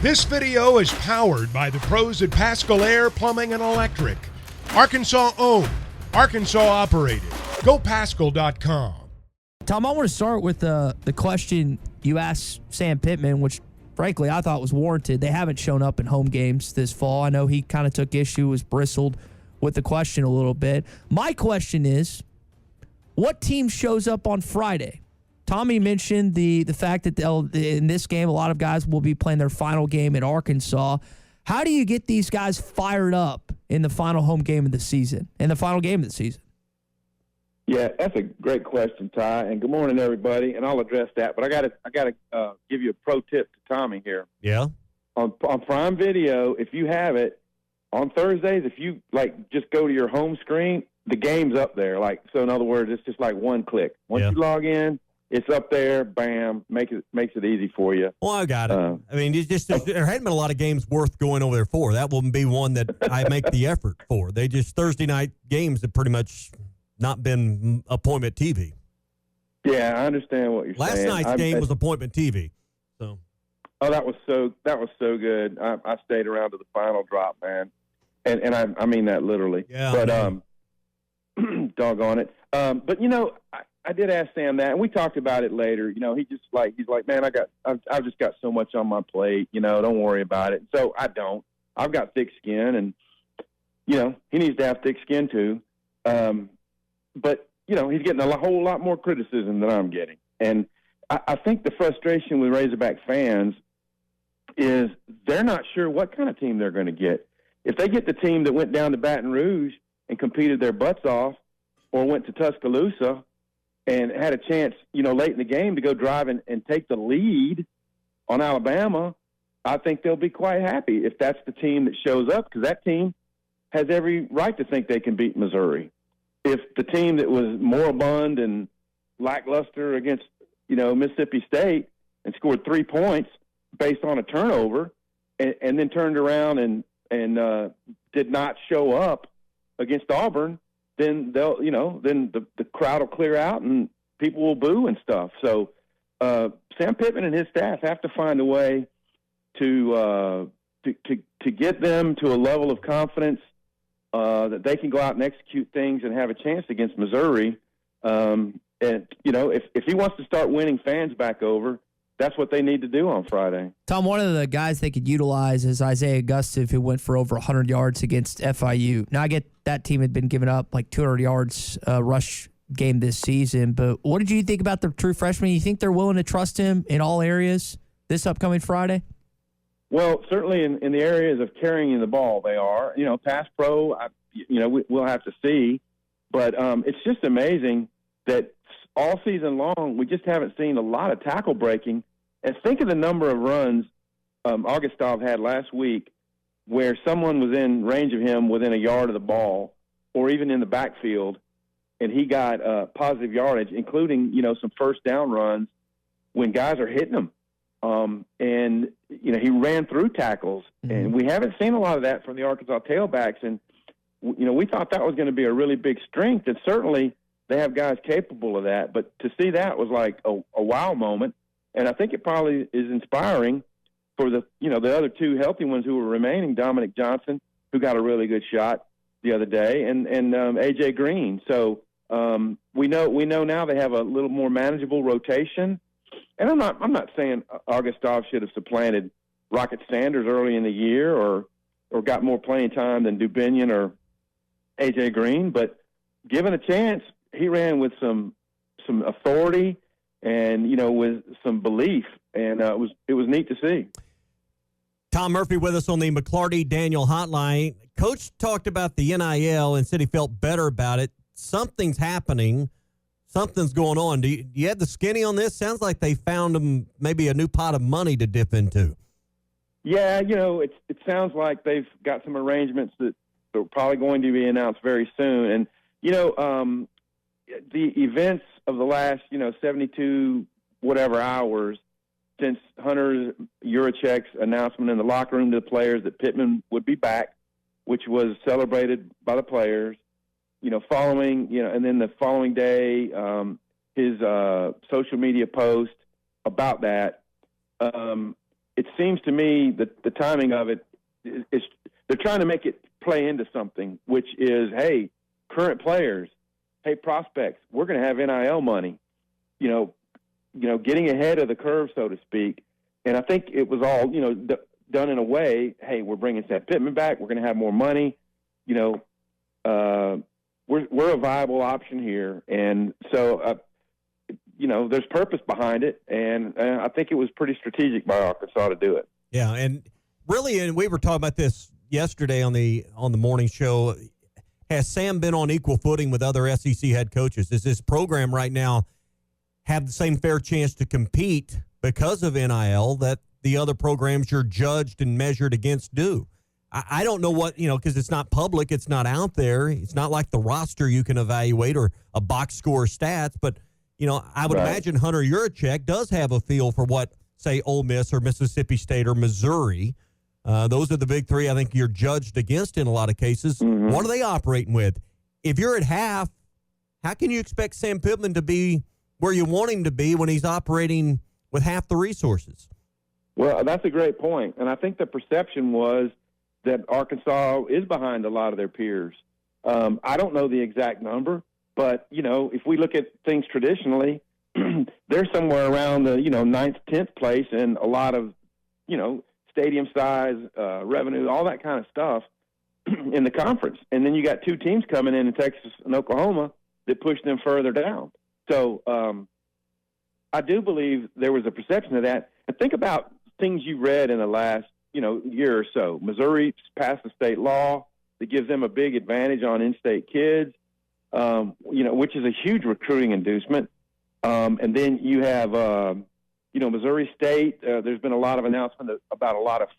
This video is powered by the pros at Pascal Air Plumbing and Electric. Arkansas owned, Arkansas operated. GoPascal.com. Tom, I want to start with the question you asked Sam Pittman, which frankly I thought was warranted. They haven't shown up in home games this fall. I know he kind of took issue, was bristled with the question a little bit. My question is, what team shows up on Friday? Tommy mentioned the fact that in this game, a lot of guys will be playing their final game at Arkansas. How do you get these guys fired up in the final home game of the season, Yeah, that's a great question, Ty. And good morning, everybody. And I'll address that, but I gotta give you a pro tip to Tommy here. Yeah. On Prime Video, if you have it on Thursdays, if you just go to your home screen, the game's up there. So in other words, it's just like one click. Once you log in, it's up there. Bam, makes it easy for you. Well, I got it. I mean, there hadn't been a lot of games worth going over there for. That wouldn't be one that I make the effort for. They just Thursday night games have pretty much not been appointment TV. Yeah, I understand what you're saying. Last night's game was appointment TV. So. Oh, that was so good. I stayed around to the final drop, man, and I mean that literally. Yeah. But doggone it. But I did ask Sam that, and we talked about it later. He's like, man, I've just got so much on my plate. Don't worry about it. So I don't. I've got thick skin, and he needs to have thick skin too. But he's getting a whole lot more criticism than I'm getting, and I think the frustration with Razorback fans is they're not sure what kind of team they're going to get. If they get the team that went down to Baton Rouge and competed their butts off, or went to Tuscaloosa and had a chance, late in the game to go drive and take the lead on Alabama, I think they'll be quite happy if that's the team that shows up, because that team has every right to think they can beat Missouri. If the team that was moribund and lackluster against, Mississippi State and scored 3 points based on a turnover and then turned around and did not show up against Auburn, then then the crowd will clear out and people will boo and stuff. So Sam Pittman and his staff have to find a way to get them to a level of confidence that they can go out and execute things and have a chance against Missouri. And if he wants to start winning fans back over, that's what they need to do on Friday. Tom, one of the guys they could utilize is Isaiah Augustave, who went for over 100 yards against FIU. Now, I get that team had been giving up like 200 yards rush game this season, but what did you think about the true freshman? You think they're willing to trust him in all areas this upcoming Friday? Well, certainly in the areas of carrying the ball, they are. Pass pro, we'll have to see. But it's just amazing that all season long, we just haven't seen a lot of tackle breaking. And think of the number of runs Augustave had last week where someone was in range of him within a yard of the ball or even in the backfield, and he got positive yardage, including, some first down runs when guys are hitting him. And, he ran through tackles. Mm-hmm. And we haven't seen a lot of that from the Arkansas tailbacks. And, we thought that was going to be a really big strength, and certainly they have guys capable of that, but to see that was like a wow moment, and I think it probably is inspiring for the other two healthy ones who were remaining, Dominic Johnson, who got a really good shot the other day, and AJ Green. So we know now they have a little more manageable rotation, and I'm not saying Augustave should have supplanted Rocket Sanders early in the year or got more playing time than Dubinion or AJ Green, but given a chance, he ran with some authority and, with some belief, and it was neat to see. Tom Murphy with us on the McClarty Daniel hotline. Coach talked about the NIL and said he felt better about it. Something's happening. Something's going on. Do you have the skinny on this? Sounds like they found him maybe a new pot of money to dip into. Yeah, it sounds like they've got some arrangements that are probably going to be announced very soon. And, the events of the last, 72 whatever hours since Hunter Yurichek's announcement in the locker room to the players that Pittman would be back, which was celebrated by the players, following, and then the following day, his social media post about that. it seems to me that the timing of it is they're trying to make it play into something, which is, hey, current players, hey, prospects, we're going to have NIL money, getting ahead of the curve, so to speak. And I think it was all, done in a way, hey, we're bringing Sam Pittman back. We're going to have more money. We're a viable option here. And so, there's purpose behind it. And I think it was pretty strategic by Arkansas to do it. Yeah. And really, and we were talking about this yesterday on the morning show. Has Sam been on equal footing with other SEC head coaches? Does this program right now have the same fair chance to compete because of NIL that the other programs you're judged and measured against do? I don't know what, because it's not public, it's not out there. It's not like the roster you can evaluate or a box score stats. But, I would imagine Hunter Yurachek does have a feel for what, say, Ole Miss or Mississippi State or Missouri. Those are the big three I think you're judged against in a lot of cases. Mm-hmm. What are they operating with? If you're at half, how can you expect Sam Pittman to be where you want him to be when he's operating with half the resources? Well, that's a great point. And I think the perception was that Arkansas is behind a lot of their peers. I don't know the exact number, but, if we look at things traditionally, they're somewhere around the, 9th, 10th place in a lot of, stadium size, revenue, all that kind of stuff in the conference. And then you got two teams coming in Texas and Oklahoma that push them further down. So I do believe there was a perception of that. And think about things you read in the last, year or so. Missouri passed a state law that gives them a big advantage on in-state kids, which is a huge recruiting inducement. And then you have, Missouri State. There's been a lot of announcement about a lot of,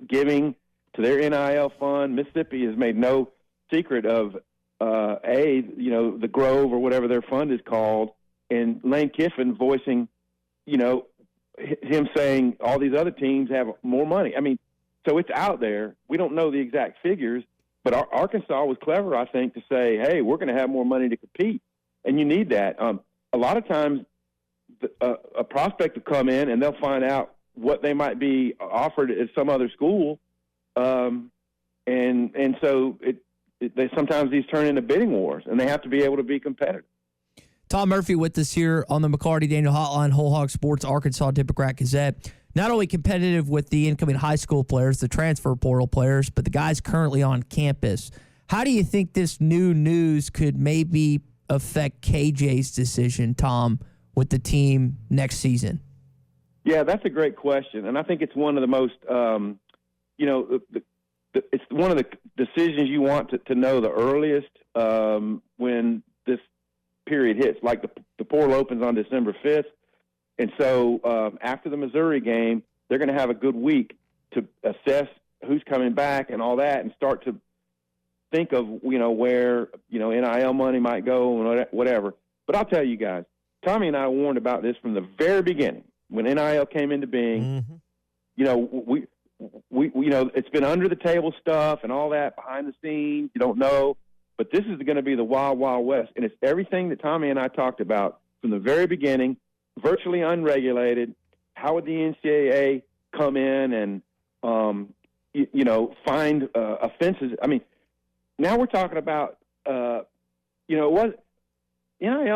giving to their NIL fund. Mississippi has made no secret of, the Grove or whatever their fund is called, and Lane Kiffin voicing, him saying all these other teams have more money. I mean, so it's out there. We don't know the exact figures, but Arkansas was clever, I think, to say, hey, we're going to have more money to compete, and you need that. A lot of times a prospect will come in and they'll find out what they might be offered at some other school, and so they sometimes these turn into bidding wars, and they have to be able to be competitive. Tom Murphy with us here on the McCarty-Daniel Hotline, Whole Hog Sports, Arkansas Democrat-Gazette. Not only competitive with the incoming high school players, the transfer portal players, but the guys currently on campus. How do you think this new news could maybe affect KJ's decision, Tom, with the team next season? Yeah, that's a great question, and I think it's one of the most, it's one of the decisions you want to know the earliest when this period hits. Like the portal opens on December 5th, and so after the Missouri game, they're going to have a good week to assess who's coming back and all that, and start to think of where NIL money might go and whatever. But I'll tell you guys, Tommy and I warned about this from the very beginning when NIL came into being. Mm-hmm. We it's been under the table stuff and all that behind the scenes. You don't know, but this is going to be the wild, wild west, and it's everything that Tommy and I talked about from the very beginning. Virtually unregulated. How would the NCAA come in and find offenses? I mean, now we're talking about NIL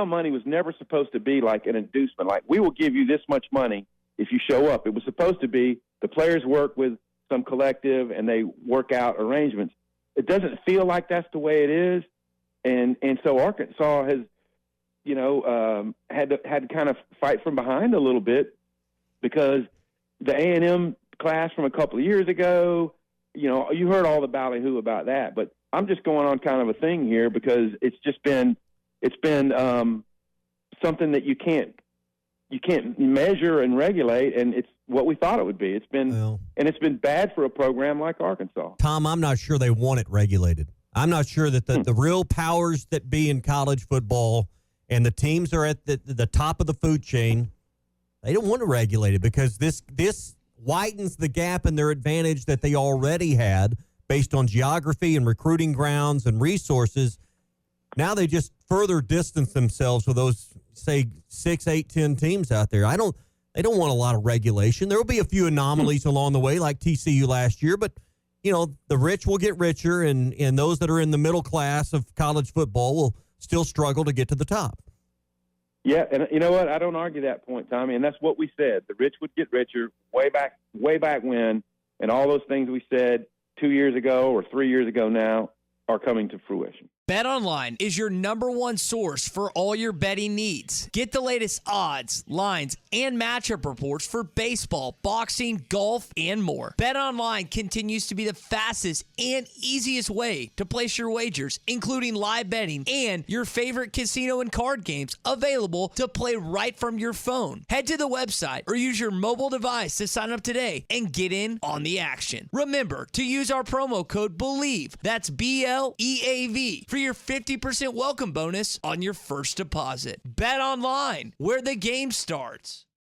money was never supposed to be like an inducement. Like, we will give you this much money if you show up. It was supposed to be the players work with some collective and they work out arrangements. It doesn't feel like that's the way it is. And so Arkansas has, had to kind of fight from behind a little bit, because the A&M class from a couple of years ago, you heard all the ballyhoo about that, but I'm just going on kind of a thing here because it's been something that you can't measure and regulate, and it's what we thought it would be. It's been bad for a program like Arkansas. Tom, I'm not sure they want it regulated. I'm not sure that the real powers that be in college football and the teams are at the top of the food chain, they don't want to regulate it, because this widens the gap in their advantage that they already had based on geography and recruiting grounds and resources. Now they just further distance themselves with those, say, 6, 8, 10 teams out there. They don't want a lot of regulation. There will be a few anomalies along the way, like TCU last year, but the rich will get richer, and those that are in the middle class of college football will still struggle to get to the top. Yeah, and you know what? I don't argue that point, Tommy, and that's what we said. The rich would get richer way back when, and all those things we said 2 years ago or 3 years ago now are coming to fruition. BetOnline is your number one source for all your betting needs. Get the latest odds, lines, and matchup reports for baseball, boxing, golf, and more. BetOnline continues to be the fastest and easiest way to place your wagers, including live betting and your favorite casino and card games available to play right from your phone. Head to the website or use your mobile device to sign up today and get in on the action. Remember to use our promo code BELIEVE, that's BLEAV, for your 50% welcome bonus on your first deposit. Bet online, where the game starts.